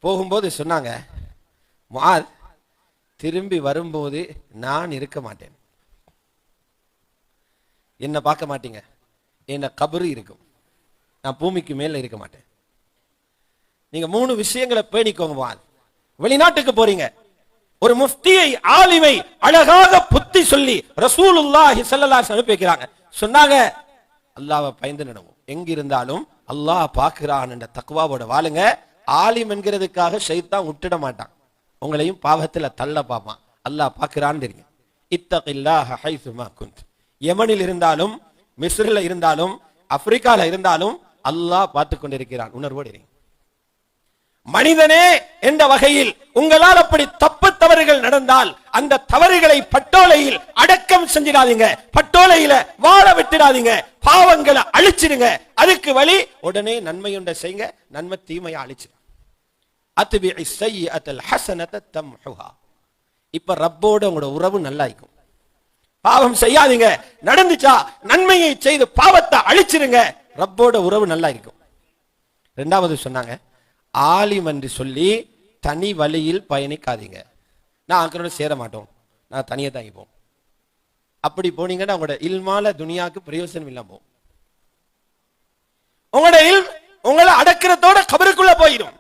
போகும்போது சொன்னாங்க, முஆத் திரும்பி வரும்போது நான் இருக்க மாட்டேன், என்ன பார்க்க மாட்டீங்க, என்ன கபரு இருக்கும், நான் பூமிக்கு மேல இருக்க மாட்டேன். நீங்க 3 விஷயங்களை பேணிக்கோங்க. முஆத், வெளிநாட்டுக்கு போறீங்க, ஒரு முஃப்தியை ஆலிமை அழகாக புத்தி சொல்லி ரசூலுல்லாஹி ஸல்லல்லாஹு அலைஹி வஸல்லம் பேசுறாங்க. சொன்னாங்க, அல்லாஹ்வை பயந்து நடவும், எங்க இருந்தாலும் அல்லாஹ் பார்க்கிறான் என்ற தக்வாவோட வாழுங்க. ஆலிம் என்கிறதுக்காக ஷைத்தான் விட்டுட மாட்டான், உங்களையும் பாவத்துல தள்ள பார்ப்பான். அல்லாஹ் பார்க்கிறான்னு தெரியும். இத்தகில்லாஹ ஹைசுமா குன்த். யமனில் இருந்தாலும், மிஸ்ரில் இருந்தாலும், ஆப்பிரிக்கால இருந்தாலும் அல்லாஹ் பார்த்து கொண்டிருக்கிறான். உணர்வோடு இருங்க. மனிதனே என்ற வகையில் உங்களால் அப்படி தப்பு தவறுகள் நடந்தால் அந்த தவறுகளை பட்டோலையில் அடக்கம் செஞ்சிடாதீங்க, பட்டோலையில வாழ விட்டுடாதீங்க, பாவங்களை அழிச்சிடுங்க. அதுக்கு வழி உடனே நன்மையுண்ட செய்யுங்க, நன்மை தீமையை அழிச்சிடுங்க. அத்பிஇ ஸய்யிஅத்தல் ஹஸனத தம்ஹுஹா. இப்ப ரப்போட உங்களோட உறவு நல்லா இருக்கும். பாவம் செய்யாதீங்க, நடந்துச்சா நன்மையை செய்து பாவத்தை அழிச்சிருங்க, ரப்போட உறவு நல்லா இருக்கும். இரண்டாவது சொன்னாங்க, ஆலிம் என்று சொல்லி தனி வழியில் பயணிக்காதீங்க. நான் ஆக்களோட சேர மாட்டோம், நான் தனியே தாங்கிப்போம். அப்படி போனீங்கன்னா உங்களோட இல்மால துனியாவுக்கு பிரயோசனம் இல்லாம போகும். உங்களோட உங்களை அடக்கிறதோட கபருக்குள்ள போயிடும்.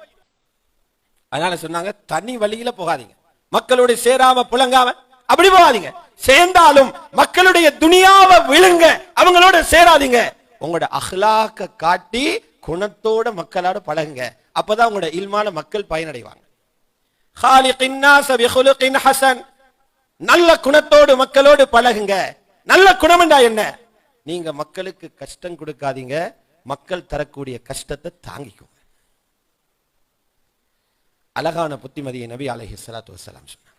அதனால சொன்னாங்க, தனி வழியில போகாதீங்க, மக்களோட சேராம புலங்காம அப்படி போகாதீங்க. சேர்ந்தாலும் மக்களுடைய துனியாவை விழுங்க, அவங்களோட சேராதீங்க. உங்களோட அஹ்லாக்க காட்டி குணத்தோட மக்களோட பழகுங்க, அப்பதான் உங்களோட இல்மால மக்கள் பயனடைவாங்க. காலிகின் நாஸ பிகுலுகின் ஹஸன். நல்ல குணத்தோடு மக்களோடு பழகுங்க. நல்ல குணம் என்றா என்ன? நீங்க மக்களுக்கு கஷ்டம் கொடுக்காதீங்க, மக்கள் தரக்கூடிய கஷ்டத்தை தாங்கிக்கோங்க. அழகான புத்திமதியை நபி அலைஹிஸ்ஸலாத்து வஸ்ஸலாம் சொன்னார்.